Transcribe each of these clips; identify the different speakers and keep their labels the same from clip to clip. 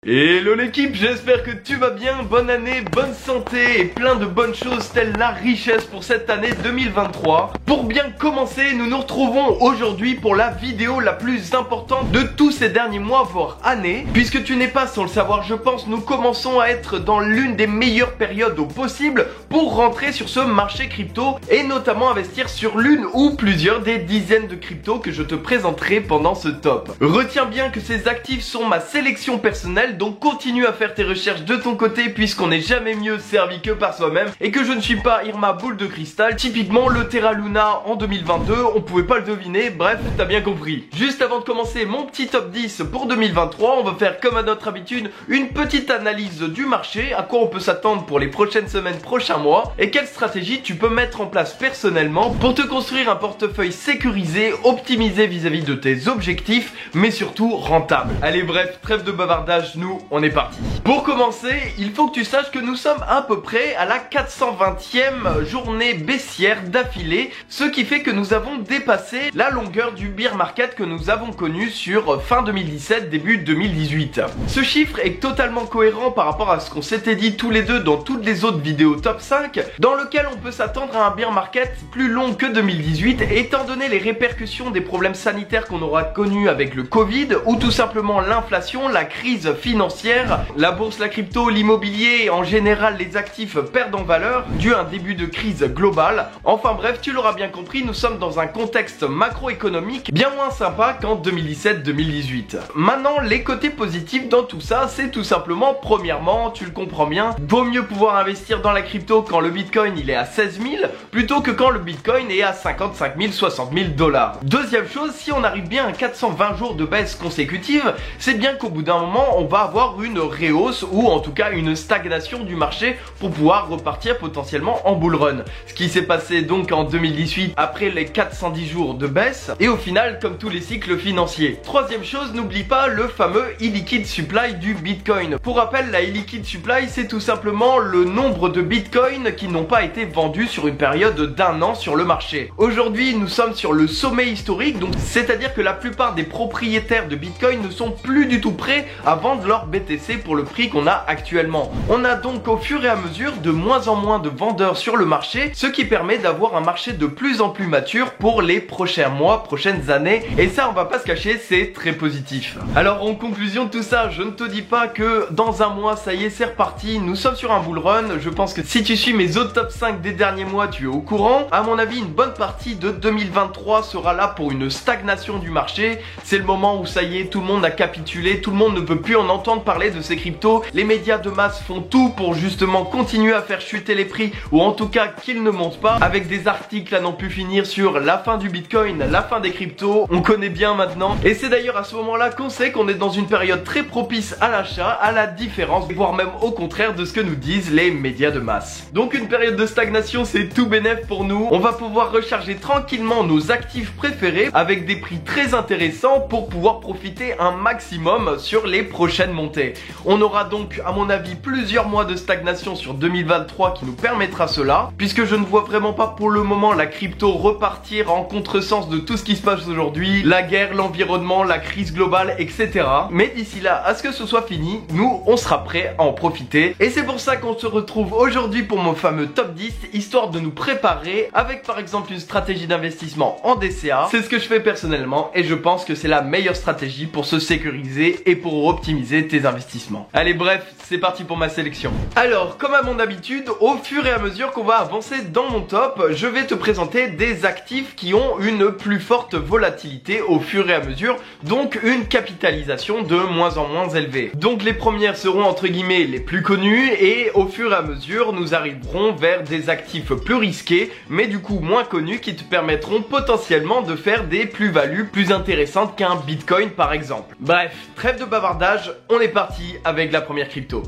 Speaker 1: Hello l'équipe, j'espère que tu vas bien, bonne année, bonne santé et plein de bonnes choses telles la richesse pour cette année 2023. Pour bien commencer, nous nous retrouvons aujourd'hui pour la vidéo la plus importante de tous ces derniers mois, voire années. Puisque tu n'es pas sans le savoir, je pense, nous commençons à être dans l'une des meilleures périodes possibles pour rentrer sur ce marché crypto et notamment investir sur l'une ou plusieurs des dizaines de cryptos que je te présenterai pendant ce top. Retiens bien que ces actifs sont ma sélection personnelle, donc continue à faire tes recherches de ton côté puisqu'on n'est jamais mieux servi que par soi-même et que je ne suis pas Irma boule de cristal. Typiquement le Terra Luna en 2022, on pouvait pas le deviner, bref, t'as bien compris. Juste avant de commencer mon petit top 10 pour 2023, on va faire comme à notre habitude une petite analyse du marché, à quoi on peut s'attendre pour les prochaines semaines, prochains mois et quelle stratégie tu peux mettre en place personnellement pour te construire un portefeuille sécurisé, optimisé vis-à-vis de tes objectifs mais surtout rentable. Allez bref, trêve de bavardage, nous on est parti. Pour commencer, il faut que tu saches que nous sommes à peu près à la 420e journée baissière d'affilée, ce qui fait que nous avons dépassé la longueur du bear market que nous avons connu sur fin 2017, début 2018. Ce chiffre est totalement cohérent par rapport à ce qu'on s'était dit tous les deux dans toutes les autres vidéos top 5, dans lequel on peut s'attendre à un bear market plus long que 2018, étant donné les répercussions des problèmes sanitaires qu'on aura connus avec le Covid, ou tout simplement l'inflation, la crise financière, la bourse, la crypto, l'immobilier et en général les actifs perdent en valeur dû à un début de crise globale. Enfin bref, tu l'auras bien compris, nous sommes dans un contexte macroéconomique bien moins sympa qu'en 2017-2018. Maintenant, les côtés positifs dans tout ça, c'est tout simplement, premièrement, tu le comprends bien, vaut mieux pouvoir investir dans la crypto quand le bitcoin il est à 16 000 plutôt que quand le bitcoin est à 55 000, 60 000 dollars. Deuxième chose, si on arrive bien à 420 jours de baisse consécutive, c'est bien qu'au bout d'un moment, on va avoir une rehausse ou en tout cas une stagnation du marché pour pouvoir repartir potentiellement en bull run. Ce qui s'est passé donc en 2018 après les 410 jours de baisse et au final comme tous les cycles financiers. Troisième chose, n'oublie pas le fameux illiquid supply du bitcoin. Pour rappel, la illiquid supply c'est tout simplement le nombre de bitcoins qui n'ont pas été vendus sur une période d'un an sur le marché. Aujourd'hui nous sommes sur le sommet historique, donc c'est-à-dire que la plupart des propriétaires de bitcoin ne sont plus du tout prêts à vendre leur BTC pour le prix qu'on a actuellement. On a donc au fur et à mesure de moins en moins de vendeurs sur le marché, ce qui permet d'avoir un marché de plus en plus mature pour les prochains mois, prochaines années, et ça on va pas se cacher, c'est très positif. Alors en conclusion de tout ça, je ne te dis pas que dans un mois ça y est c'est reparti, nous sommes sur un bull run. Je pense que si tu suis mes autres top 5 des derniers mois, tu es au courant. À mon avis, une bonne partie de 2023 sera là pour une stagnation du marché. C'est le moment où ça y est, tout le monde a capitulé, tout le monde ne peut plus en entendre parler de ces cryptos. Les médias de masse font tout pour justement continuer à faire chuter les prix, ou en tout cas qu'ils ne montent pas, avec des articles à n'en plus finir sur la fin du bitcoin, la fin des cryptos, on connaît bien maintenant. Et c'est d'ailleurs à ce moment-là qu'on sait qu'on est dans une période très propice à l'achat, à la différence, voire même au contraire de ce que nous disent les médias de masse. Donc une période de stagnation, c'est tout bénef pour nous. On va pouvoir recharger tranquillement nos actifs préférés avec des prix très intéressants pour pouvoir profiter un maximum sur les prochaines montées. On aura donc à mon avis plusieurs mois de stagnation sur 2023 qui nous permettra cela, puisque je ne vois vraiment pas pour le moment la crypto repartir en contresens de tout ce qui se passe aujourd'hui, la guerre, l'environnement, la crise globale, etc. Mais d'ici là, à ce que ce soit fini, nous on sera prêts à en profiter, et c'est pour ça qu'on se retrouve aujourd'hui pour mon fameux top 10, histoire de nous préparer avec par exemple une stratégie d'investissement en DCA. C'est ce que je fais personnellement et je pense que c'est la meilleure stratégie pour se sécuriser et pour optimiser tes investissements. Allez bref, c'est parti pour ma sélection. Alors comme à mon habitude, au fur et à mesure qu'on va avancer dans mon top, je vais te présenter des actifs qui ont une plus forte volatilité au fur et à mesure, donc une capitalisation de moins en moins élevée. Donc les premières seront entre guillemets les plus connues et au fur et à mesure nous arriverons vers des actifs plus risqués mais du coup moins connus qui te permettront potentiellement de faire des plus-values plus intéressantes qu'un bitcoin par exemple. Bref, trêve de bavardage, on est parti avec la première crypto.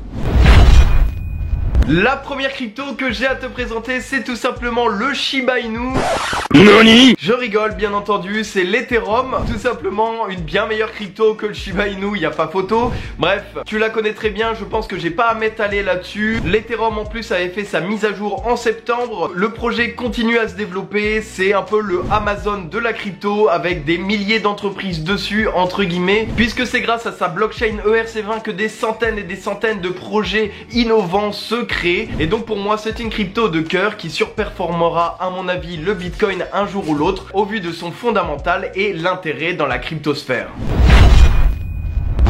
Speaker 1: La première crypto que j'ai à te présenter, c'est tout simplement le Shiba Inu.
Speaker 2: Nani?
Speaker 1: Je rigole bien entendu, c'est l'Ethereum, tout simplement une bien meilleure crypto que le Shiba Inu, il n'y a pas photo. Bref, tu la connais très bien, je pense que j'ai pas à m'étaler là-dessus. L'Ethereum en plus avait fait sa mise à jour en septembre, le projet continue à se développer, c'est un peu le Amazon de la crypto avec des milliers d'entreprises dessus entre guillemets, puisque c'est grâce à sa blockchain ERC20 que des centaines et des centaines de projets innovants se créent. Et donc pour moi c'est une crypto de cœur qui surperformera à mon avis le Bitcoin un jour ou l'autre au vu de son fondamental et l'intérêt dans la cryptosphère.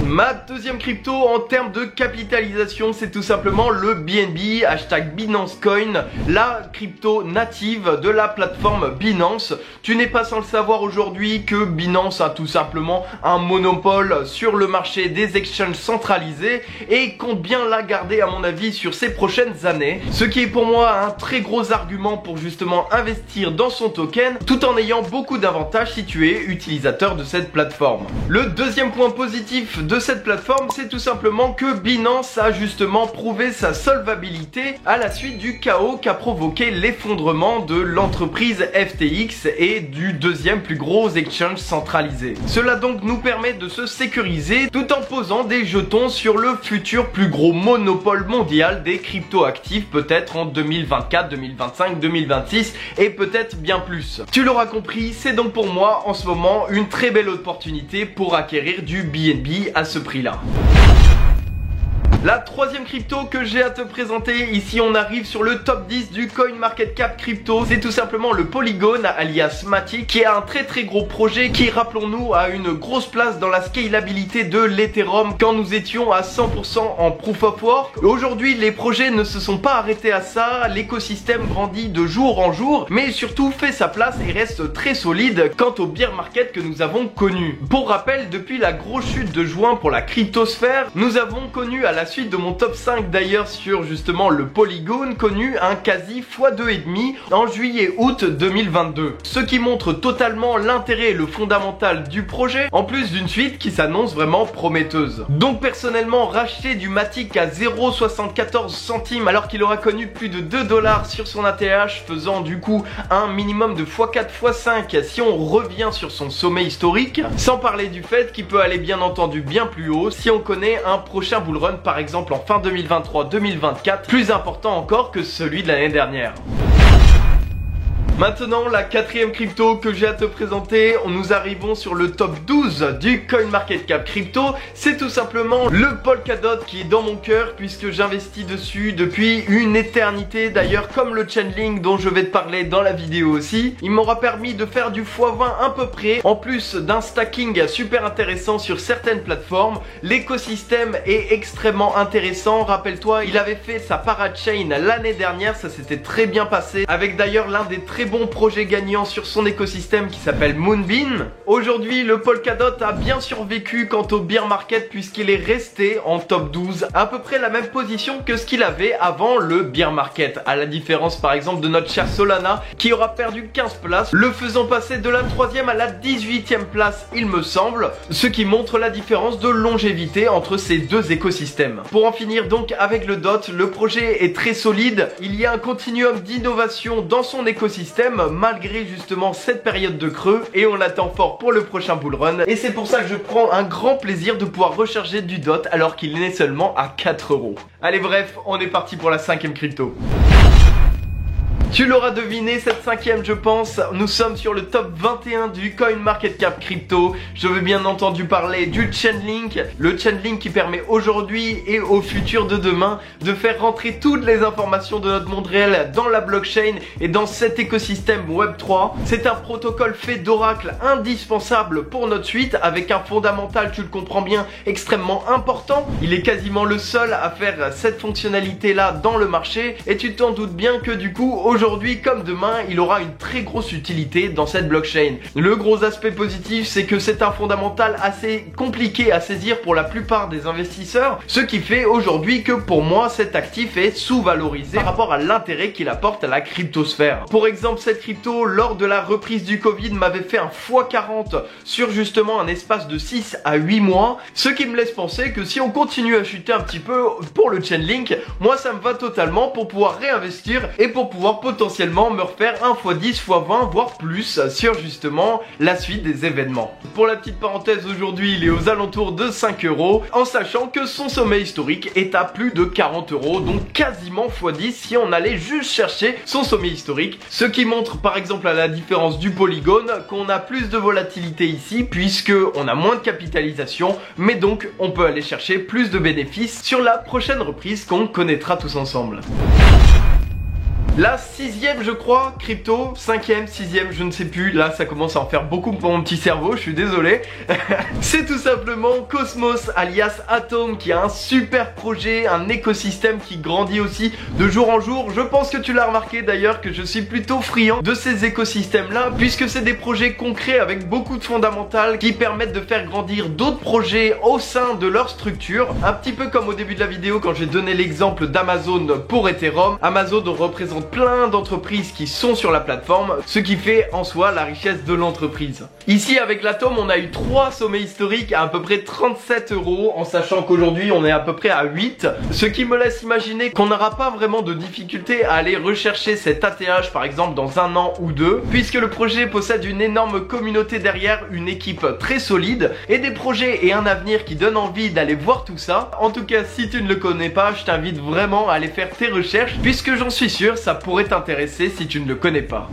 Speaker 1: Ma deuxième crypto en termes de capitalisation, c'est tout simplement le BNB, hashtag Binance Coin, la crypto native de la plateforme Binance. Tu n'es pas sans le savoir aujourd'hui que Binance a tout simplement un monopole sur le marché des exchanges centralisés et compte bien la garder à mon avis sur ces prochaines années. Ce qui est pour moi un très gros argument pour justement investir dans son token tout en ayant beaucoup d'avantages si tu es utilisateur de cette plateforme. Le deuxième point positif de cette plateforme, c'est tout simplement que Binance a justement prouvé sa solvabilité à la suite du chaos qu'a provoqué l'effondrement de l'entreprise FTX et du deuxième plus gros exchange centralisé. Cela donc nous permet de se sécuriser tout en posant des jetons sur le futur plus gros monopole mondial des crypto-actifs, peut-être en 2024, 2025, 2026 et peut-être bien plus. Tu l'auras compris, c'est donc pour moi en ce moment une très belle opportunité pour acquérir du BNB à ce prix-là. La troisième crypto que j'ai à te présenter, ici on arrive sur le top 10 du CoinMarketCap crypto, c'est tout simplement le Polygon alias Matic qui est un très gros projet qui, rappelons-nous, a une grosse place dans la scalabilité de l'Ethereum quand nous étions à 100% en Proof of Work. Aujourd'hui les projets ne se sont pas arrêtés à ça, l'écosystème grandit de jour en jour mais surtout fait sa place et reste très solide quant au bear market que nous avons connu. Pour rappel, depuis la grosse chute de juin pour la cryptosphère, nous avons connu à la suite de mon top 5 d'ailleurs sur justement le Polygon, connu un quasi x2,5 en juillet-août 2022. Ce qui montre totalement l'intérêt et le fondamental du projet, en plus d'une suite qui s'annonce vraiment prometteuse. Donc personnellement, racheter du Matic à 0,74 centimes alors qu'il aura connu plus de 2 $ sur son ATH, faisant du coup un minimum de x4, x5 si on revient sur son sommet historique, sans parler du fait qu'il peut aller bien entendu bien plus haut si on connaît un prochain bullrun par exemple en fin 2023-2024, plus important encore que celui de l'année dernière. Maintenant, la quatrième crypto que j'ai à te présenter, nous arrivons sur le top 12 du CoinMarketCap crypto. C'est tout simplement le Polkadot qui est dans mon cœur puisque j'investis dessus depuis une éternité. D'ailleurs, comme le Chainlink dont je vais te parler dans la vidéo aussi, il m'aura permis de faire du x20 à peu près, en plus d'un stacking super intéressant sur certaines plateformes. L'écosystème est extrêmement intéressant. Rappelle-toi, il avait fait sa parachain l'année dernière, ça s'était très bien passé, avec d'ailleurs l'un des très bons projets gagnants sur son écosystème qui s'appelle Moonbeam. Aujourd'hui, le Polkadot a bien survécu quant au bear market puisqu'il est resté en top 12, à peu près la même position que ce qu'il avait avant le bear market, à la différence par exemple de notre cher Solana qui aura perdu 15 places, le faisant passer de la 3e à la 18e place il me semble, ce qui montre la différence de longévité entre ces deux écosystèmes. Pour en finir donc avec le DOT, le projet est très solide, il y a un continuum d'innovation dans son écosystème malgré justement cette période de creux et on l'attend fort pour le prochain bullrun et c'est pour ça que je prends un grand plaisir de pouvoir recharger du DOT alors qu'il est seulement à 4 €. Allez bref, on est parti pour la 5e crypto. Tu l'auras deviné, cette 5e je pense, nous sommes sur le top 21 du CoinMarketCap crypto. Je veux bien entendu parler du Chainlink, le Chainlink qui permet aujourd'hui et au futur de demain de faire rentrer toutes les informations de notre monde réel dans la blockchain et dans cet écosystème Web3. C'est un protocole fait d'Oracle indispensable pour notre suite avec un fondamental, tu le comprends bien, extrêmement important. Il est quasiment le seul à faire cette fonctionnalité là dans le marché et tu t'en doutes bien que du coup aujourd'hui qu'aujourd'hui comme demain, il aura une très grosse utilité dans cette blockchain. Le gros aspect positif, c'est que c'est un fondamental assez compliqué à saisir pour la plupart des investisseurs, ce qui fait aujourd'hui que pour moi, cet actif est sous-valorisé par rapport à l'intérêt qu'il apporte à la cryptosphère. Pour exemple, cette crypto, lors de la reprise du Covid, m'avait fait un x40 sur justement un espace de 6 à 8 mois, ce qui me laisse penser que si on continue à chuter un petit peu pour le Chainlink, moi ça me va totalement pour pouvoir réinvestir et pour pouvoir potentiellement me refaire un x10, x20, voire plus sur justement la suite des événements. Pour la petite parenthèse, aujourd'hui il est aux alentours de 5 €, en sachant que son sommet historique est à plus de 40 €, donc quasiment x10 si on allait juste chercher son sommet historique, ce qui montre par exemple à la différence du Polygone qu'on a plus de volatilité ici puisque on a moins de capitalisation, mais donc on peut aller chercher plus de bénéfices sur la prochaine reprise qu'on connaîtra tous ensemble. La 6e je crois, crypto, 5e, 6e, je ne sais plus, là ça commence à en faire beaucoup pour mon petit cerveau, je suis désolé. C'est tout simplement Cosmos alias Atom qui a un super projet, un écosystème qui grandit aussi de jour en jour. Je pense que tu l'as remarqué d'ailleurs que je suis plutôt friand de ces écosystèmes là, puisque c'est des projets concrets avec beaucoup de fondamentales qui permettent de faire grandir d'autres projets au sein de leur structure. Un petit peu comme au début de la vidéo quand j'ai donné l'exemple d'Amazon pour Ethereum. Amazon représente plein d'entreprises qui sont sur la plateforme, ce qui fait en soi la richesse de l'entreprise. Ici avec l'Atom, on a eu 3 sommets historiques à peu près 37 €, en sachant qu'aujourd'hui on est à peu près à 8, ce qui me laisse imaginer qu'on n'aura pas vraiment de difficulté à aller rechercher cet ATH par exemple dans un an ou deux, puisque le projet possède une énorme communauté derrière, une équipe très solide et des projets et un avenir qui donnent envie d'aller voir tout ça. En tout cas, si tu ne le connais pas, je t'invite vraiment à aller faire tes recherches, puisque j'en suis sûr ça pourrait t'intéresser si tu ne le connais pas.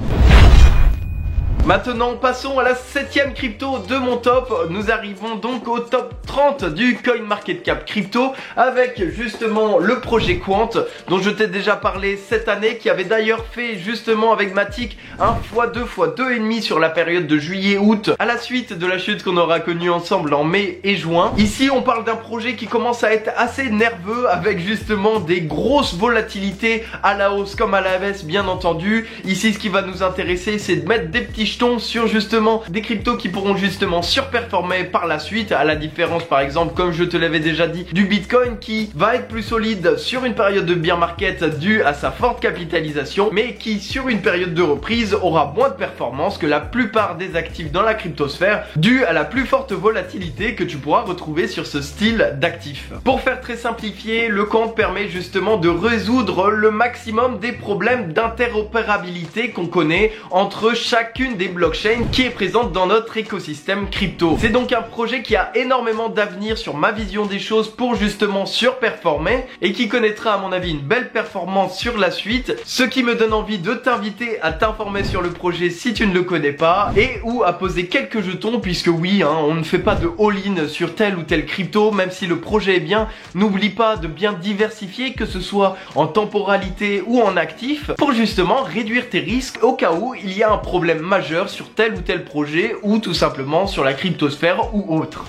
Speaker 1: Maintenant, passons à la 7e crypto de mon top. Nous arrivons donc au top 30 du CoinMarketCap crypto avec justement le projet Quant dont je t'ai déjà parlé cette année, qui avait d'ailleurs fait justement avec Matic un x2 x2,5 sur la période de juillet-août à la suite de la chute qu'on aura connue ensemble en mai et juin. Ici, on parle d'un projet qui commence à être assez nerveux avec justement des grosses volatilités à la hausse comme à la baisse bien entendu. Ici, ce qui va nous intéresser, c'est de mettre des petits sur justement des cryptos qui pourront justement surperformer par la suite, à la différence par exemple, comme je te l'avais déjà dit, du Bitcoin qui va être plus solide sur une période de bear market due à sa forte capitalisation, mais qui sur une période de reprise aura moins de performance que la plupart des actifs dans la cryptosphère due à la plus forte volatilité que tu pourras retrouver sur ce style d'actifs. Pour faire très simplifié, le Quant permet justement de résoudre le maximum des problèmes d'interopérabilité qu'on connaît entre chacune des blockchains qui est présente dans notre écosystème crypto. C'est donc un projet qui a énormément d'avenir sur ma vision des choses pour justement surperformer et qui connaîtra à mon avis une belle performance sur la suite, ce qui me donne envie de t'inviter à t'informer sur le projet si tu ne le connais pas et ou à poser quelques jetons, puisque oui, on ne fait pas de all-in sur tel ou tel crypto, même si le projet est bien. N'oublie pas de bien diversifier, que ce soit en temporalité ou en actif, pour justement réduire tes risques au cas où il y a un problème majeur sur tel ou tel projet ou tout simplement sur la cryptosphère ou autre.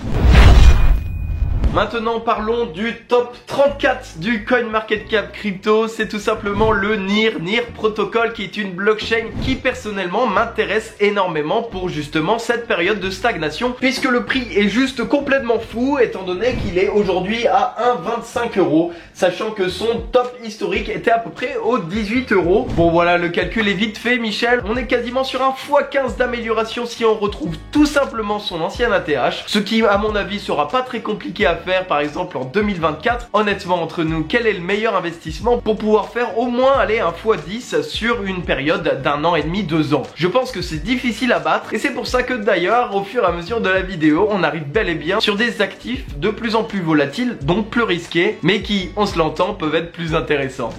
Speaker 1: Maintenant parlons du top 34 du CoinMarketCap crypto. C'est tout simplement le NIR Protocol, qui est une blockchain qui personnellement m'intéresse énormément pour justement cette période de stagnation, puisque le prix est juste complètement fou étant donné qu'il est aujourd'hui à 1,25 €, sachant que son top historique était à peu près aux 18 €. Bon voilà, le calcul est vite fait Michel, on est quasiment sur un x15 d'amélioration si on retrouve tout simplement son ancien ATH, ce qui à mon avis sera pas très compliqué à faire par exemple en 2024. Honnêtement, entre nous, quel est le meilleur investissement pour pouvoir faire au moins aller un x10 sur une période d'un an et demi, 2 ans? Je pense que c'est difficile à battre et c'est pour ça que d'ailleurs au fur et à mesure de la vidéo on arrive bel et bien sur des actifs de plus en plus volatiles, donc plus risqués, mais qui, on se l'entend, peuvent être plus intéressants.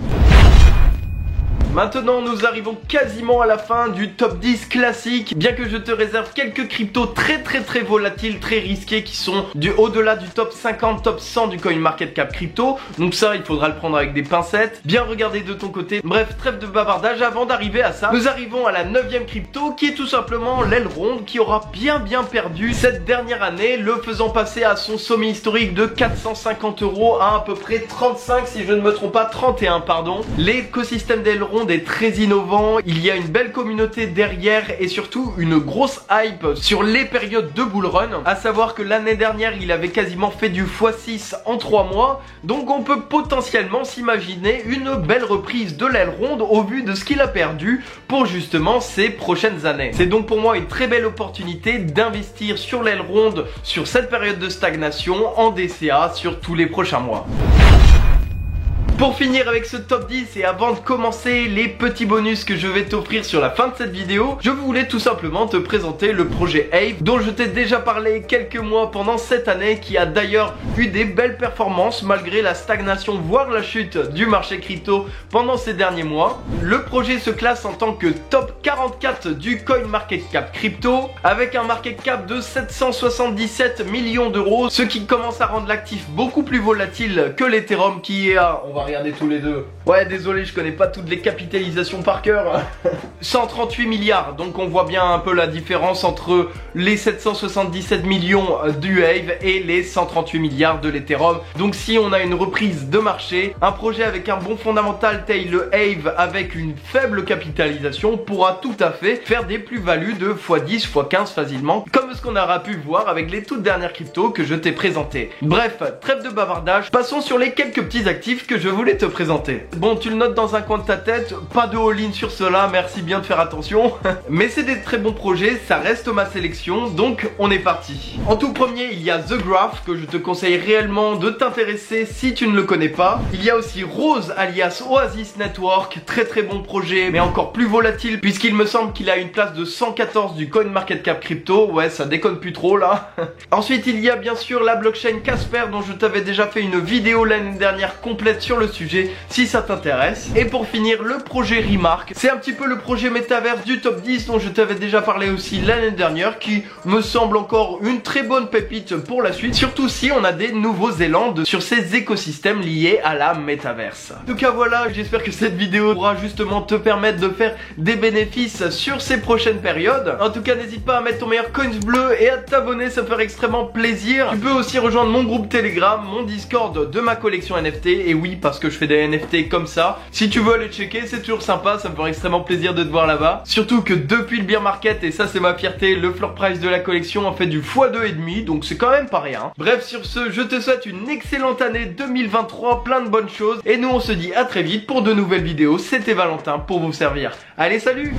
Speaker 1: Maintenant nous arrivons quasiment à la fin du top 10 classique, bien que je te réserve quelques cryptos très volatiles, très risqués, qui sont au-delà du top 50, top 100 du CoinMarketCap crypto. Donc ça, il faudra le prendre avec des pincettes, bien regarder de ton côté. Bref, trêve de bavardage. Avant d'arriver à ça, nous arrivons à la 9e crypto, qui est tout simplement l'Elrond, qui aura bien perdu cette dernière année, le faisant passer à son sommet historique de 450 € à peu près 35, si je ne me trompe pas, 31 pardon. L'écosystème d'Elrond ronde est très innovant, il y a une belle communauté derrière et surtout une grosse hype sur les périodes de bull run. À savoir que l'année dernière il avait quasiment fait du x6 en 3 mois, donc on peut potentiellement s'imaginer une belle reprise de l'aile ronde au vu de ce qu'il a perdu pour justement ces prochaines années. C'est donc pour moi une très belle opportunité d'investir sur l'aile ronde sur cette période de stagnation en DCA sur tous les prochains mois. Pour finir avec ce top 10 et avant de commencer les petits bonus que je vais t'offrir sur la fin de cette vidéo, je voulais tout simplement te présenter le projet Aave dont je t'ai déjà parlé quelques mois pendant cette année, qui a d'ailleurs eu des belles performances malgré la stagnation voire la chute du marché crypto pendant ces derniers mois. Le projet se classe en tant que top 44 du CoinMarketCap crypto avec un market cap de 777 millions d'euros, ce qui commence à rendre l'actif beaucoup plus volatile que l'Ethereum qui est à, on va regarder tous les deux. Ouais, désolé, je connais pas toutes les capitalisations par cœur. 138 milliards, donc on voit bien un peu la différence entre les 777 millions du Aave et les 138 milliards de l'Ethereum. Donc si on a une reprise de marché, un projet avec un bon fondamental tel le Aave avec une faible capitalisation pourra tout à fait faire des plus-values de x10, x15 facilement, comme ce qu'on aura pu voir avec les toutes dernières cryptos que je t'ai présentées. Bref, trêve de bavardage, passons sur les quelques petits actifs que je voulais te présenter. Bon, tu le notes dans un coin de ta tête, pas de all-in sur cela, merci bien de faire attention. Mais c'est des très bons projets, ça reste ma sélection, donc on est parti. En tout premier, il y a The Graph que je te conseille réellement de t'intéresser si tu ne le connais pas. Il y a aussi Rose alias Oasis Network, très très bon projet, mais encore plus volatile puisqu'il me semble qu'il a une place de 114 du CoinMarketCap crypto. Ouais, ça déconne plus trop là. Ensuite, il y a bien sûr la blockchain Casper dont je t'avais déjà fait une vidéo l'année dernière complète sur le sujet si ça t'intéresse. Et pour finir, le projet Remark, c'est un petit peu le projet métaverse du top 10 dont je t'avais déjà parlé aussi l'année dernière, qui me semble encore une très bonne pépite pour la suite, surtout si on a des nouveaux élans sur ces écosystèmes liés à la métaverse. En tout cas voilà, j'espère que cette vidéo pourra justement te permettre de faire des bénéfices sur ces prochaines périodes. En tout cas, n'hésite pas à mettre ton meilleur coins bleu et à t'abonner, ça me ferait extrêmement plaisir. Tu peux aussi rejoindre mon groupe Telegram, mon Discord de ma collection NFT, et oui, parce que je fais des NFT comme ça. Si tu veux aller checker, c'est toujours sympa, ça me ferait extrêmement plaisir de te voir là-bas. Surtout que depuis le bear market, et ça c'est ma fierté, le floor price de la collection en fait du x2,5, donc c'est quand même pas rien. Bref, sur ce, je te souhaite une excellente année 2023, plein de bonnes choses, et nous on se dit à très vite pour de nouvelles vidéos. C'était Valentin pour vous servir. Allez, salut!